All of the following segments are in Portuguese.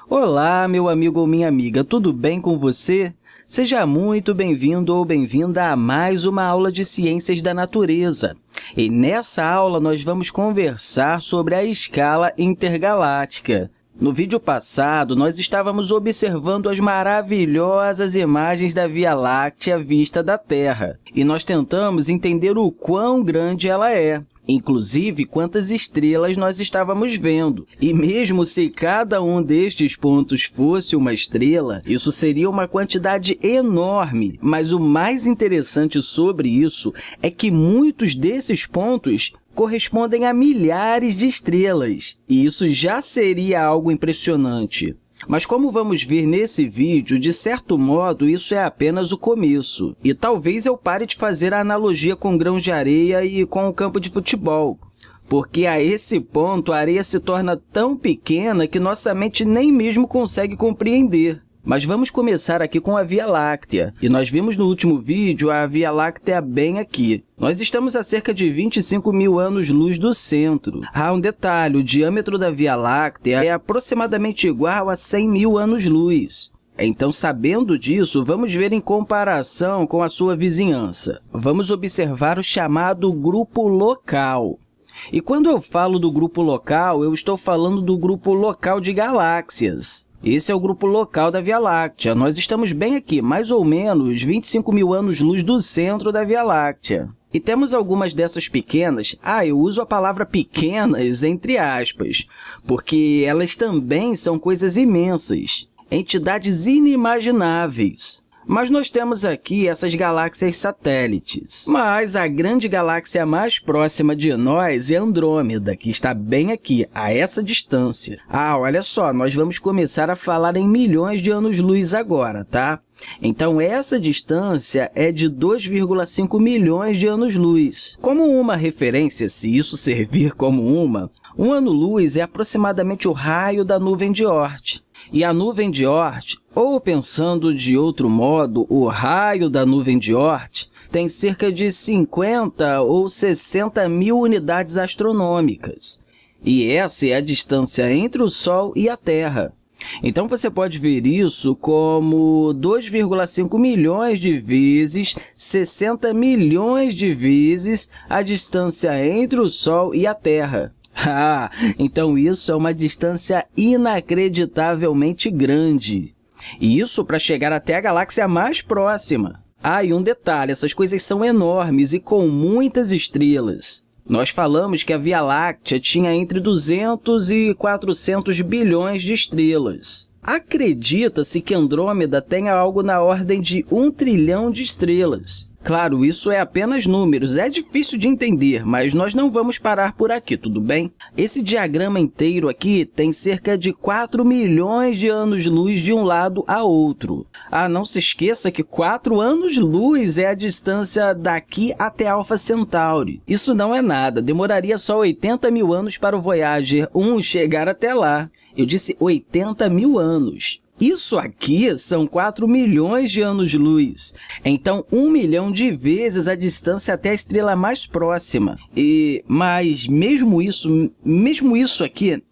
Olá, meu amigo ou minha amiga, tudo bem com você? Seja muito bem-vindo ou bem-vinda a mais uma aula de Ciências da Natureza. E nessa aula, nós vamos conversar sobre a escala intergaláctica. No vídeo passado, nós estávamos observando as maravilhosas imagens da Via Láctea vista da Terra, e nós tentamos entender o quão grande ela é. Inclusive, quantas estrelas nós estávamos vendo. E mesmo se cada um destes pontos fosse uma estrela, isso seria uma quantidade enorme. Mas o mais interessante sobre isso é que muitos desses pontos correspondem a milhares de estrelas. E isso já seria algo impressionante. Mas como vamos ver nesse vídeo, de certo modo, isso é apenas o começo. E talvez eu pare de fazer a analogia com grãos de areia e com o campo de futebol, porque a esse ponto a areia se torna tão pequena que nossa mente nem mesmo consegue compreender. Mas vamos começar aqui com a Via Láctea. E nós vimos no último vídeo a Via Láctea bem aqui. Nós estamos a cerca de 25 mil anos-luz do centro. Há um detalhe, o diâmetro da Via Láctea é aproximadamente igual a 100 mil anos-luz. Então, sabendo disso, vamos ver em comparação com a sua vizinhança. Vamos observar o chamado grupo local. E quando eu falo do grupo local, eu estou falando do grupo local de galáxias. Esse é o grupo local da Via Láctea. Nós estamos bem aqui, mais ou menos 25 mil anos-luz do centro da Via Láctea. E temos algumas dessas pequenas, eu uso a palavra pequenas entre aspas, porque elas também são coisas imensas, entidades inimagináveis. Mas nós temos aqui essas galáxias satélites. Mas a grande galáxia mais próxima de nós é Andrômeda, que está bem aqui, a essa distância. Olha só, nós vamos começar a falar em milhões de anos-luz agora, tá? Então, essa distância é de 2,5 milhões de anos-luz. Como uma referência, se isso servir como um ano-luz é aproximadamente o raio da nuvem de Oort. E a nuvem de Oort, ou pensando de outro modo, o raio da nuvem de Oort, tem cerca de 50 ou 60 mil unidades astronômicas. E essa é a distância entre o Sol e a Terra. Então, você pode ver isso como 2,5 milhões de vezes 60 milhões de vezes a distância entre o Sol e a Terra. Então isso é uma distância inacreditavelmente grande. E isso para chegar até a galáxia mais próxima. E um detalhe, essas coisas são enormes e com muitas estrelas. Nós falamos que a Via Láctea tinha entre 200 e 400 bilhões de estrelas. Acredita-se que Andrômeda tenha algo na ordem de 1 trilhão de estrelas. Claro, isso é apenas números, é difícil de entender, mas nós não vamos parar por aqui, tudo bem? Esse diagrama inteiro aqui tem cerca de 4 milhões de anos-luz de um lado a outro. Não se esqueça que 4 anos-luz é a distância daqui até Alpha Centauri. Isso não é nada, demoraria só 80 mil anos para o Voyager 1 chegar até lá. Eu disse 80 mil anos. Isso aqui são 4 milhões de anos-luz. Então, 1 milhão de vezes a distância até a estrela mais próxima. Mas mesmo isso aqui,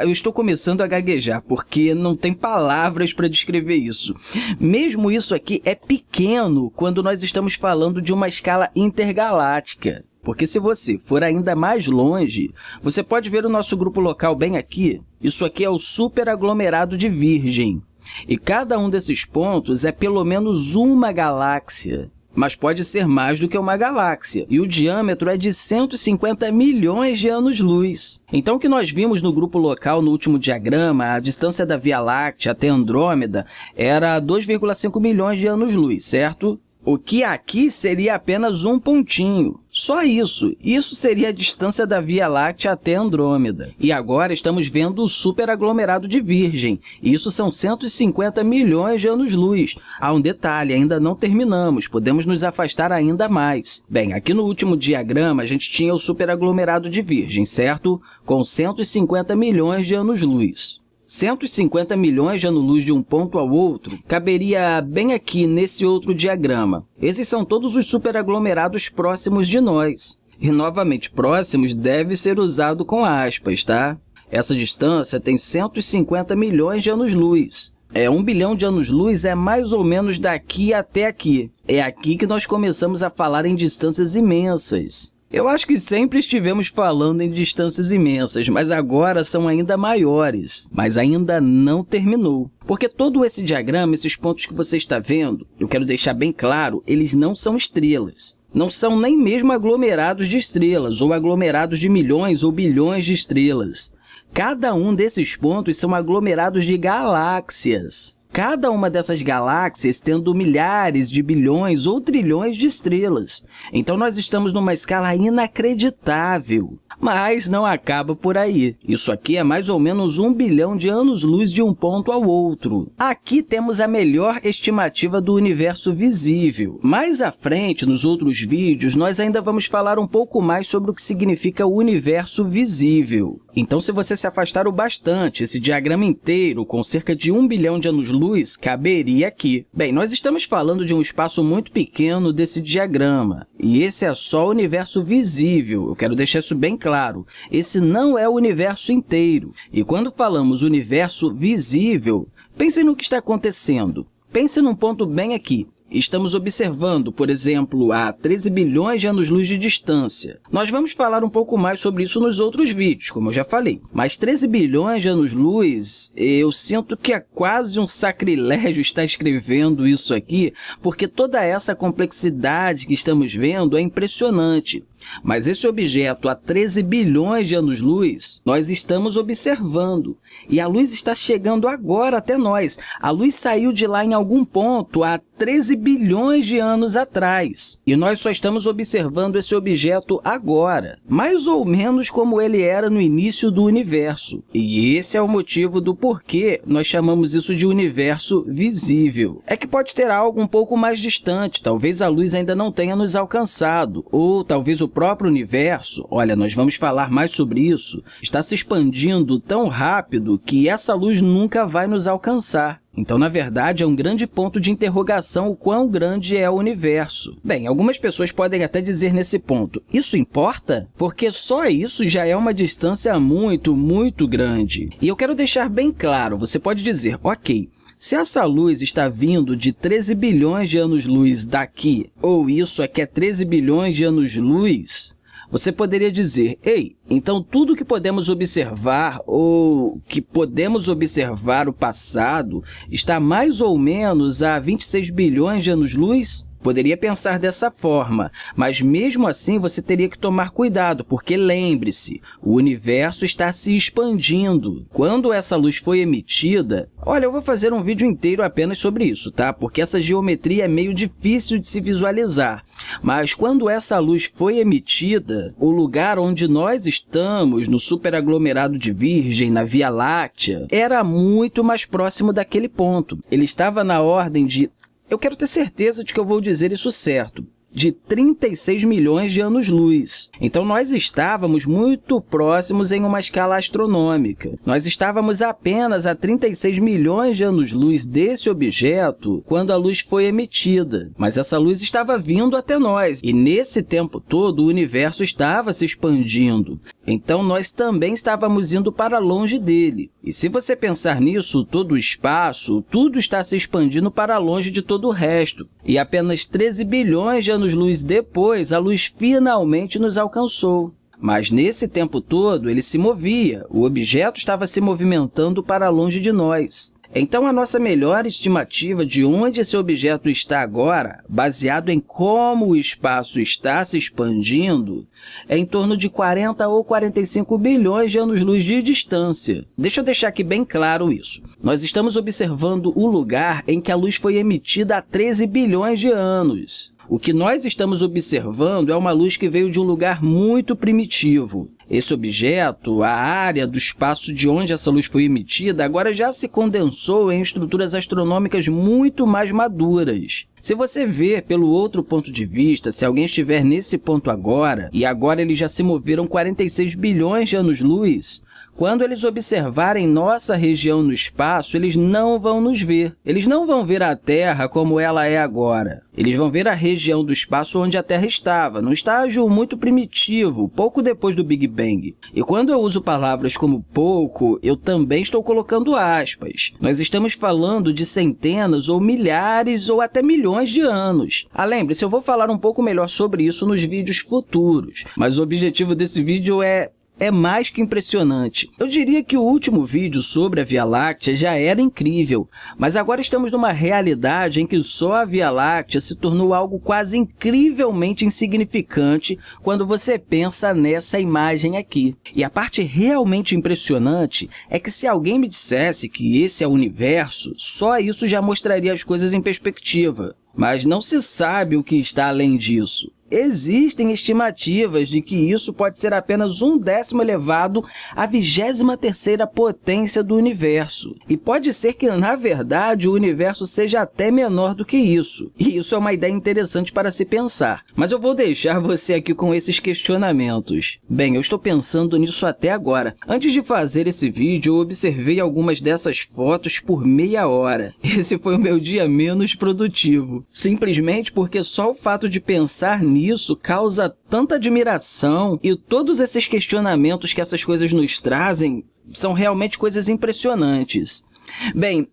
eu estou começando a gaguejar, porque não tem palavras para descrever isso. Mesmo isso aqui é pequeno quando nós estamos falando de uma escala intergaláctica. Porque se você for ainda mais longe, você pode ver o nosso grupo local bem aqui. Isso aqui é o superaglomerado de Virgem. E cada um desses pontos é pelo menos uma galáxia. Mas pode ser mais do que uma galáxia. E o diâmetro é de 150 milhões de anos-luz. Então, o que nós vimos no grupo local no último diagrama, a distância da Via Láctea até Andrômeda era 2,5 milhões de anos-luz, certo? O que aqui seria apenas um pontinho. Só isso. Isso seria a distância da Via Láctea até Andrômeda. E agora estamos vendo o superaglomerado de Virgem. Isso são 150 milhões de anos-luz. Um detalhe, ainda não terminamos. Podemos nos afastar ainda mais. Bem, aqui no último diagrama, a gente tinha o superaglomerado de Virgem, certo? Com 150 milhões de anos-luz. 150 milhões de anos-luz de um ponto ao outro caberia bem aqui nesse outro diagrama. Esses são todos os superaglomerados próximos de nós. E, novamente, próximos deve ser usado com aspas, tá? Essa distância tem 150 milhões de anos-luz. 1 bilhão de anos-luz é mais ou menos daqui até aqui. É aqui que nós começamos a falar em distâncias imensas. Eu acho que sempre estivemos falando em distâncias imensas, mas agora são ainda maiores. Mas ainda não terminou. Porque todo esse diagrama, esses pontos que você está vendo, eu quero deixar bem claro, eles não são estrelas. Não são nem mesmo aglomerados de estrelas, ou aglomerados de milhões ou bilhões de estrelas. Cada um desses pontos são aglomerados de galáxias. Cada uma dessas galáxias tendo milhares de bilhões ou trilhões de estrelas. Então, nós estamos numa escala inacreditável. Mas não acaba por aí. Isso aqui é mais ou menos 1 bilhão de anos-luz de um ponto ao outro. Aqui temos a melhor estimativa do universo visível. Mais à frente, nos outros vídeos, nós ainda vamos falar um pouco mais sobre o que significa o universo visível. Então, se você se afastar o bastante, esse diagrama inteiro, com cerca de 1 bilhão de anos-luz, caberia aqui. Bem, nós estamos falando de um espaço muito pequeno desse diagrama. E esse é só o universo visível. Eu quero deixar isso bem claro. Esse não é o universo inteiro. E quando falamos universo visível, pense no que está acontecendo. Pense num ponto bem aqui. Estamos observando, por exemplo, a 13 bilhões de anos-luz de distância. Nós vamos falar um pouco mais sobre isso nos outros vídeos, como eu já falei. Mas 13 bilhões de anos-luz, eu sinto que é quase um sacrilégio estar escrevendo isso aqui, porque toda essa complexidade que estamos vendo é impressionante. Mas esse objeto a 13 bilhões de anos-luz, nós estamos observando. E a luz está chegando agora até nós. A luz saiu de lá em algum ponto há 13 bilhões de anos atrás. E nós só estamos observando esse objeto agora, mais ou menos como ele era no início do universo. E esse é o motivo do porquê nós chamamos isso de universo visível. É que pode ter algo um pouco mais distante, talvez a luz ainda não tenha nos alcançado, ou talvez o próprio universo, olha, nós vamos falar mais sobre isso, está se expandindo tão rápido que essa luz nunca vai nos alcançar. Então, na verdade, é um grande ponto de interrogação o quão grande é o universo. Bem, algumas pessoas podem até dizer nesse ponto, isso importa? Porque só isso já é uma distância muito, muito grande. E eu quero deixar bem claro, você pode dizer, ok, se essa luz está vindo de 13 bilhões de anos-luz daqui, ou isso é que é 13 bilhões de anos-luz, você poderia dizer, ei, então tudo que podemos observar ou que podemos observar o passado está mais ou menos a 26 bilhões de anos-luz? Poderia pensar dessa forma, mas mesmo assim você teria que tomar cuidado, porque lembre-se, o universo está se expandindo. Quando essa luz foi emitida, olha, eu vou fazer um vídeo inteiro apenas sobre isso, tá? Porque essa geometria é meio difícil de se visualizar. Mas quando essa luz foi emitida, o lugar onde nós estamos, no superaglomerado de Virgem, na Via Láctea, era muito mais próximo daquele ponto. Ele estava na ordem de... Eu quero ter certeza de que eu vou dizer isso certo. De 36 milhões de anos-luz. Então, nós estávamos muito próximos em uma escala astronômica. Nós estávamos apenas a 36 milhões de anos-luz desse objeto quando a luz foi emitida. Mas essa luz estava vindo até nós. E, nesse tempo todo, o universo estava se expandindo. Então, nós também estávamos indo para longe dele. E se você pensar nisso, todo o espaço, tudo está se expandindo para longe de todo o resto. E apenas 13 bilhões de anos-luz depois, a luz finalmente nos alcançou. Mas nesse tempo todo, ele se movia, o objeto estava se movimentando para longe de nós. Então, a nossa melhor estimativa de onde esse objeto está agora, baseado em como o espaço está se expandindo, é em torno de 40 ou 45 bilhões de anos-luz de distância. Deixa eu deixar aqui bem claro isso. Nós estamos observando o lugar em que a luz foi emitida há 13 bilhões de anos. O que nós estamos observando é uma luz que veio de um lugar muito primitivo. Esse objeto, a área do espaço de onde essa luz foi emitida, agora já se condensou em estruturas astronômicas muito mais maduras. Se você ver pelo outro ponto de vista, se alguém estiver nesse ponto agora, e agora eles já se moveram 46 bilhões de anos-luz, Quando eles observarem nossa região no espaço, eles não vão nos ver. Eles não vão ver a Terra como ela é agora. Eles vão ver a região do espaço onde a Terra estava, num estágio muito primitivo, pouco depois do Big Bang. E quando eu uso palavras como pouco, eu também estou colocando aspas. Nós estamos falando de centenas ou milhares ou até milhões de anos. Lembre-se, eu vou falar um pouco melhor sobre isso nos vídeos futuros, mas o objetivo desse vídeo é mais que impressionante. Eu diria que o último vídeo sobre a Via Láctea já era incrível, mas agora estamos numa realidade em que só a Via Láctea se tornou algo quase incrivelmente insignificante quando você pensa nessa imagem aqui. E a parte realmente impressionante é que se alguém me dissesse que esse é o universo, só isso já mostraria as coisas em perspectiva. Mas não se sabe o que está além disso. Existem estimativas de que isso pode ser apenas 1/10 elevado à 23ª potência do universo. E pode ser que, na verdade, o universo seja até menor do que isso. E isso é uma ideia interessante para se pensar. Mas eu vou deixar você aqui com esses questionamentos. Bem, eu estou pensando nisso até agora. Antes de fazer esse vídeo, eu observei algumas dessas fotos por meia hora. Esse foi o meu dia menos produtivo. Simplesmente porque só o fato de pensar nisso causa tanta admiração e todos esses questionamentos que essas coisas nos trazem são realmente coisas impressionantes. Bem,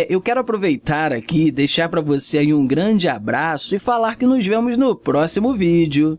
eu quero aproveitar aqui e deixar para você aí um grande abraço e falar que nos vemos no próximo vídeo.